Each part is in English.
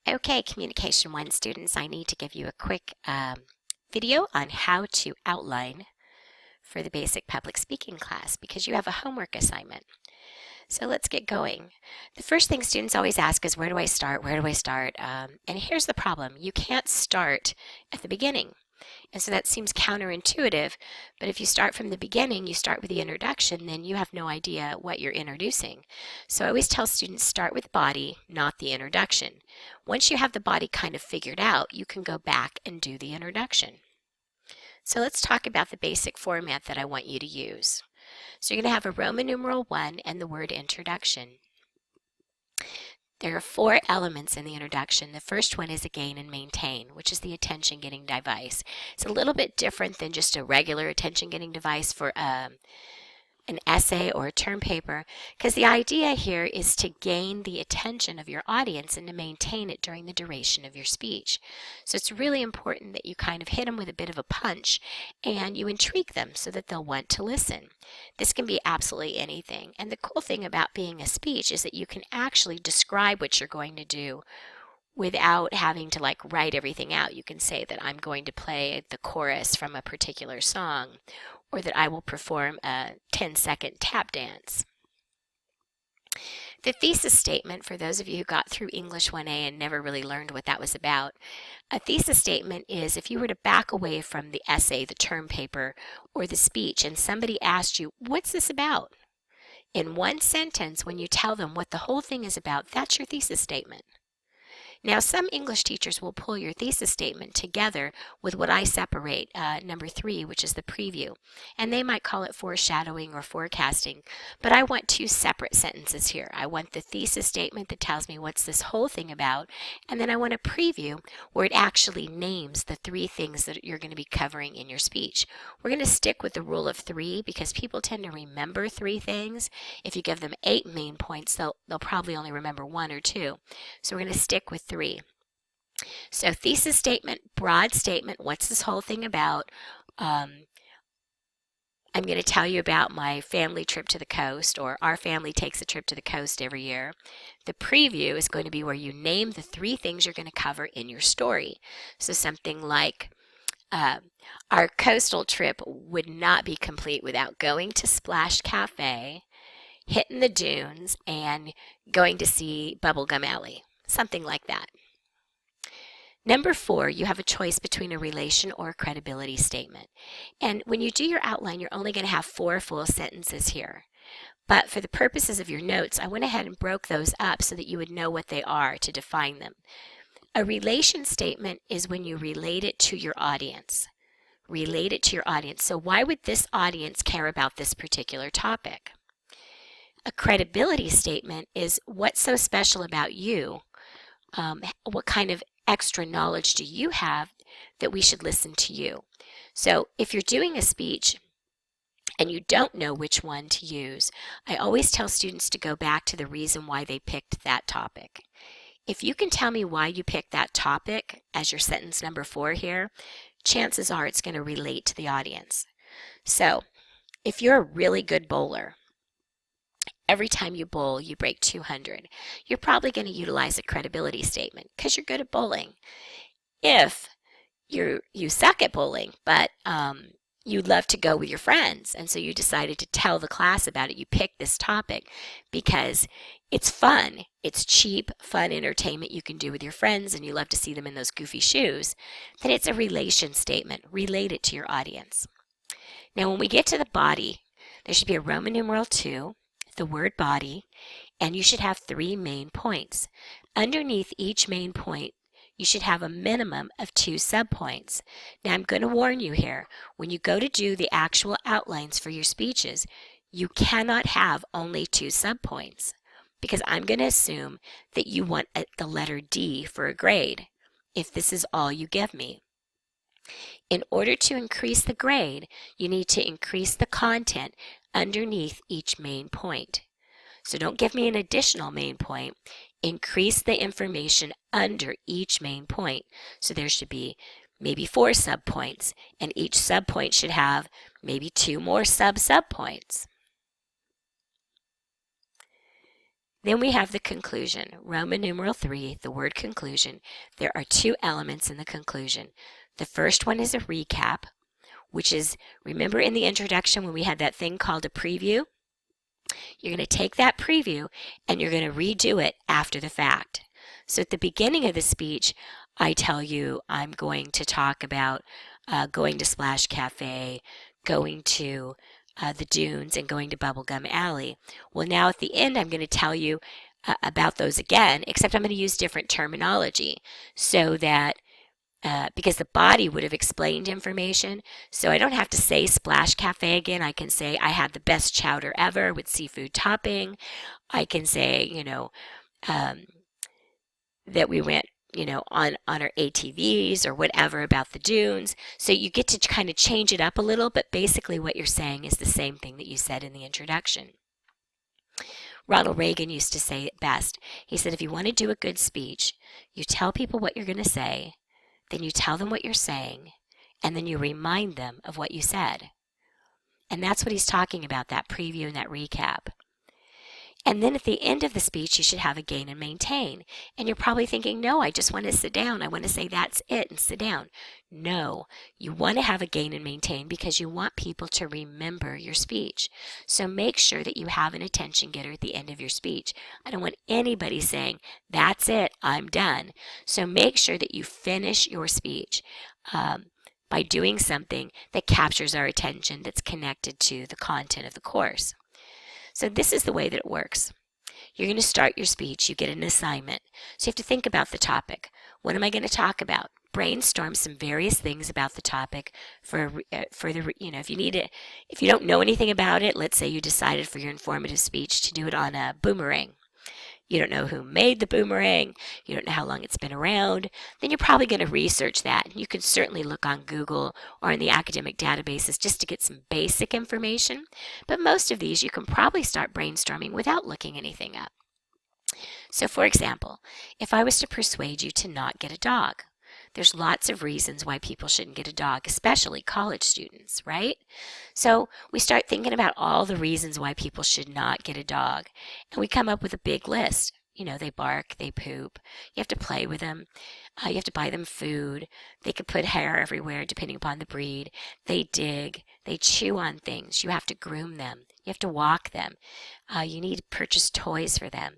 Okay, Communication 1 students, I need to give you a quick video on how to outline for the basic public speaking class because you have a homework assignment. So let's get going. The first thing students always ask is, where do I start? Where do I start? And here's the problem. You can't start at the beginning. And so that seems counterintuitive, but if you start from the beginning, you start with the introduction, then you have no idea what you're introducing. So I always tell students start with body, not the introduction. Once you have the body kind of figured out, you can go back and do the introduction. So let's talk about the basic format that I want you to use. So you're going to have a Roman numeral 1 and the word introduction. There are 4 elements in the introduction. The first one is a gain and maintain, which is the attention-getting device. It's a little bit different than just a regular attention-getting device for an essay or a term paper, because the idea here is to gain the attention of your audience and to maintain it during the duration of your speech. So it's really important that you kind of hit them with a bit of a punch and you intrigue them so that they'll want to listen. This can be absolutely anything. And the cool thing about being a speech is that you can actually describe what you're going to do without having to write everything out. You can say that I'm going to play the chorus from a particular song, or that I will perform a 10-second tap dance. The thesis statement, for those of you who got through English 1A and never really learned what that was about, a thesis statement is if you were to back away from the essay, the term paper, or the speech, and somebody asked you, what's this about? In one sentence, when you tell them what the whole thing is about, that's your thesis statement. Now, some English teachers will pull your thesis statement together with what I separate, number 3, which is the preview. And they might call it foreshadowing or forecasting. But I want 2 separate sentences here. I want the thesis statement that tells me what's this whole thing about. And then I want a preview where it actually names the 3 things that you're going to be covering in your speech. We're going to stick with the rule of 3 because people tend to remember 3 things. If you give them 8 main points, they'll probably only remember 1 or 2. So we're going to stick with 3. So thesis statement, broad statement, what's this whole thing about? I'm going to tell you about my family trip to the coast, or our family takes a trip to the coast every year. The preview is going to be where you name the 3 things you're going to cover in your story. So something like, our coastal trip would not be complete without going to Splash Cafe, hitting the dunes, and going to see Bubblegum Alley. Something like that. Number 4, you have a choice between a relation or a credibility statement. And when you do your outline, you're only going to have 4 full sentences here. But for the purposes of your notes, I went ahead and broke those up so that you would know what they are to define them. A relation statement is when you relate it to your audience. Relate it to your audience. So why would this audience care about this particular topic? A credibility statement is what's so special about you. What kind of extra knowledge do you have that we should listen to you? So if you're doing a speech and you don't know which one to use, I always tell students to go back to the reason why they picked that topic. If you can tell me why you picked that topic as your sentence number 4 here, chances are it's going to relate to the audience. So if you're a really good bowler, every time you bowl, you break 200. You're probably going to utilize a credibility statement because you're good at bowling. If you suck at bowling, but you'd love to go with your friends, and so you decided to tell the class about it, you picked this topic because it's fun. It's cheap, fun entertainment you can do with your friends, and you love to see them in those goofy shoes, then it's a relation statement. Relate it to your audience. Now, when we get to the body, there should be a Roman numeral 2, the word body, and you should have 3 main points. Underneath each main point, you should have a minimum of 2 subpoints. Now, I'm going to warn you here, when you go to do the actual outlines for your speeches, you cannot have only 2 subpoints, because I'm going to assume that you want the letter D for a grade, if this is all you give me. In order to increase the grade, you need to increase the content underneath each main point. So don't give me an additional main point. Increase the information under each main point. So there should be maybe 4 subpoints, and each subpoint should have maybe 2 more subpoints. Then we have the conclusion. Roman numeral 3, the word conclusion. There are two elements in the conclusion. The first one is a recap, which is, remember in the introduction when we had that thing called a preview? You're going to take that preview and you're going to redo it after the fact. So at the beginning of the speech, I tell you I'm going to talk about going to Splash Cafe, going to the dunes, and going to Bubblegum Alley. Well, now at the end, I'm going to tell you about those again, except I'm going to use different terminology so that because the body would have explained information, so I don't have to say Splash Cafe again. I can say I had the best chowder ever with seafood topping. I can say, that we went, on our ATVs or whatever about the dunes. So you get to kind of change it up a little, but basically what you're saying is the same thing that you said in the introduction. Ronald Reagan used to say it best. He said, if you want to do a good speech, you tell people what you're going to say, then you tell them what you're saying, and then you remind them of what you said. And that's what he's talking about, that preview and that recap. And then at the end of the speech, you should have a gain and maintain. And you're probably thinking, no, I just want to sit down. I want to say that's it and sit down. No, you want to have a gain and maintain because you want people to remember your speech. So make sure that you have an attention getter at the end of your speech. I don't want anybody saying, that's it, I'm done. So make sure that you finish your speech by doing something that captures our attention that's connected to the content of the course. So this is the way that it works. You're going to start your speech. You get an assignment. So you have to think about the topic. What am I going to talk about? Brainstorm some various things about the topic for the, if you don't know anything about it, let's say you decided for your informative speech to do it on a boomerang. You don't know who made the boomerang, you don't know how long it's been around, then you're probably going to research that. You can certainly look on Google or in the academic databases just to get some basic information, but most of these you can probably start brainstorming without looking anything up. So for example, if I was to persuade you to not get a dog, there's lots of reasons why people shouldn't get a dog, especially college students, right? So we start thinking about all the reasons why people should not get a dog, and we come up with a big list. They bark, they poop, you have to play with them, you have to buy them food, they could put hair everywhere depending upon the breed, they dig, they chew on things, you have to groom them, you have to walk them, you need to purchase toys for them,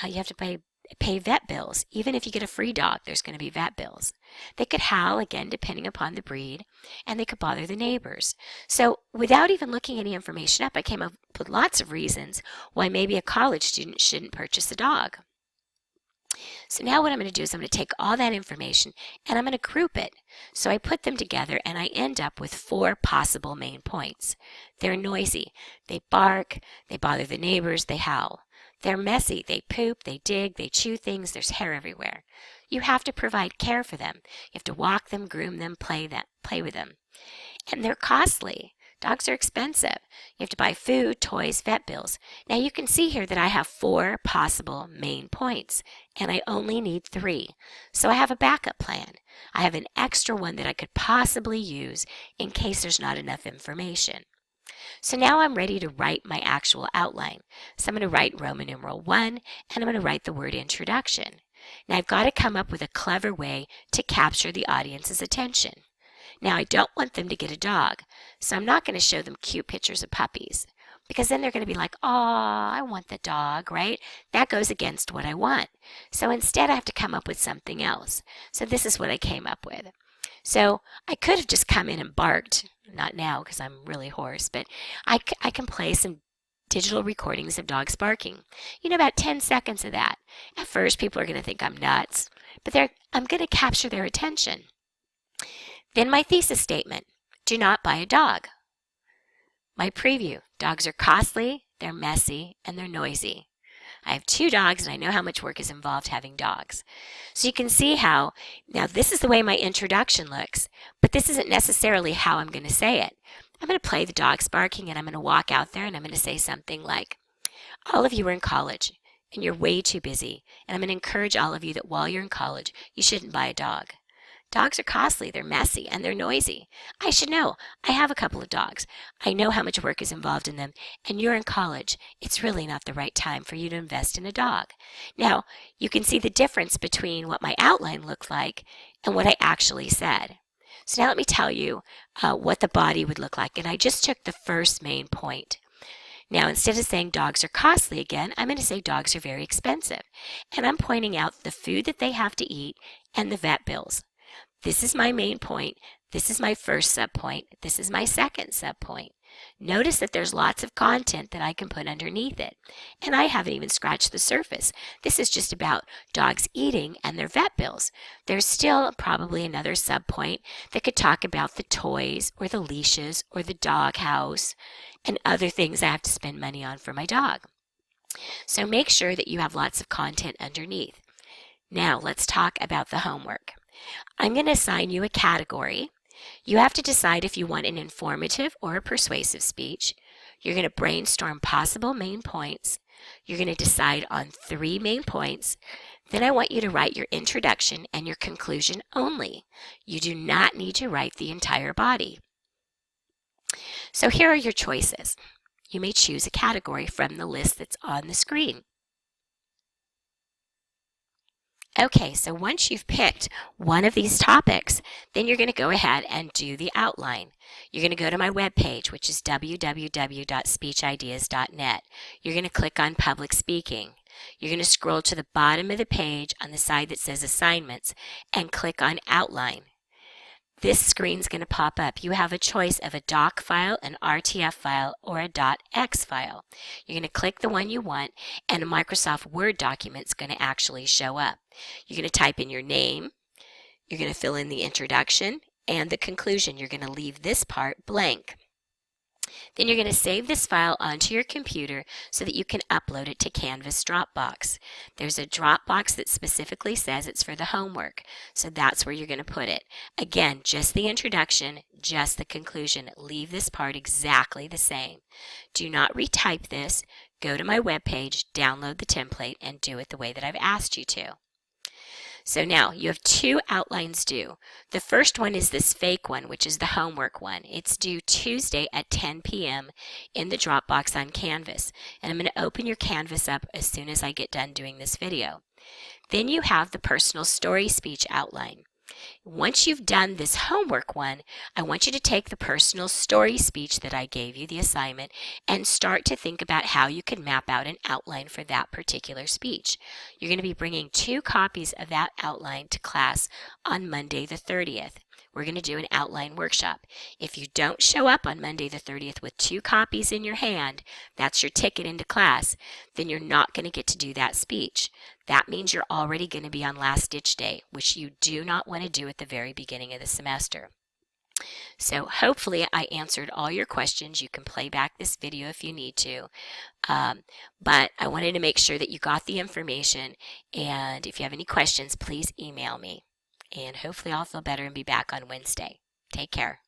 you have to pay vet bills. Even if you get a free dog, there's going to be vet bills. They could howl, again, depending upon the breed, and they could bother the neighbors. So without even looking any information up, I came up with lots of reasons why maybe a college student shouldn't purchase a dog. So now what I'm going to do is I'm going to take all that information and I'm going to group it. So I put them together and I end up with 4 possible main points. They're noisy. They bark, they bother the neighbors, they howl. They're messy. They poop, they dig, they chew things, there's hair everywhere. You have to provide care for them. You have to walk them, groom them, play with them. And they're costly. Dogs are expensive. You have to buy food, toys, vet bills. Now you can see here that I have 4 possible main points, and I only need 3. So I have a backup plan. I have an extra one that I could possibly use in case there's not enough information. So now I'm ready to write my actual outline. So I'm going to write Roman numeral 1, and I'm going to write the word introduction. Now I've got to come up with a clever way to capture the audience's attention. Now I don't want them to get a dog, so I'm not going to show them cute pictures of puppies, because then they're going to be like, oh, I want the dog, right? That goes against what I want. So instead I have to come up with something else. So this is what I came up with. So I could have just come in and barked, not now because I'm really hoarse, but I can play some digital recordings of dogs barking. About 10 seconds of that. At first, people are going to think I'm nuts, but I'm going to capture their attention. Then my thesis statement, do not buy a dog. My preview, dogs are costly, they're messy, and they're noisy. I have 2 dogs and I know how much work is involved having dogs. So you can see how, now this is the way my introduction looks, but this isn't necessarily how I'm going to say it. I'm going to play the dogs barking and I'm going to walk out there and I'm going to say something like, all of you are in college and you're way too busy, and I'm going to encourage all of you that while you're in college, you shouldn't buy a dog. Dogs are costly, they're messy, and they're noisy. I should know. I have a couple of dogs. I know how much work is involved in them, and you're in college. It's really not the right time for you to invest in a dog. Now, you can see the difference between what my outline looked like and what I actually said. So now let me tell you what the body would look like, and I just took the first main point. Now, instead of saying dogs are costly again, I'm going to say dogs are very expensive. And I'm pointing out the food that they have to eat and the vet bills. This is my main point. This is my first subpoint. This is my second subpoint. Notice that there's lots of content that I can put underneath it. And I haven't even scratched the surface. This is just about dogs eating and their vet bills. There's still probably another subpoint that could talk about the toys or the leashes or the dog house and other things I have to spend money on for my dog. So make sure that you have lots of content underneath. Now let's talk about the homework. I'm going to assign you a category. You have to decide if you want an informative or a persuasive speech. You're going to brainstorm possible main points. You're going to decide on 3 main points. Then I want you to write your introduction and your conclusion only. You do not need to write the entire body. So here are your choices. You may choose a category from the list that's on the screen. Okay, so once you've picked one of these topics, then you're going to go ahead and do the outline. You're going to go to my webpage, which is www.speechideas.net. You're going to click on Public Speaking. You're going to scroll to the bottom of the page on the side that says Assignments and click on Outline. This screen's going to pop up. You have a choice of a doc file, an RTF file, or a .x file. You're going to click the one you want, and a Microsoft Word document's going to actually show up. You're going to type in your name, you're going to fill in the introduction, and the conclusion. You're going to leave this part blank. Then you're going to save this file onto your computer so that you can upload it to Canvas Dropbox. There's a Dropbox that specifically says it's for the homework, so that's where you're going to put it. Again, just the introduction, just the conclusion. Leave this part exactly the same. Do not retype this. Go to my webpage, download the template, and do it the way that I've asked you to. So now you have 2 outlines due. The first one is this fake one, which is the homework one. It's due Tuesday at 10 p.m. in the Dropbox on Canvas. And I'm going to open your Canvas up as soon as I get done doing this video. Then you have the personal story speech outline. Once you've done this homework one, I want you to take the personal story speech that I gave you, the assignment, and start to think about how you can map out an outline for that particular speech. You're going to be bringing 2 copies of that outline to class on Monday the 30th. We're going to do an outline workshop. If you don't show up on Monday the 30th with 2 copies in your hand, that's your ticket into class, then you're not going to get to do that speech. That means you're already going to be on last ditch day, which you do not want to do at the very beginning of the semester. So hopefully I answered all your questions. You can play back this video if you need to. But I wanted to make sure that you got the information, and if you have any questions, please email me. And hopefully I'll feel better and be back on Wednesday. Take care.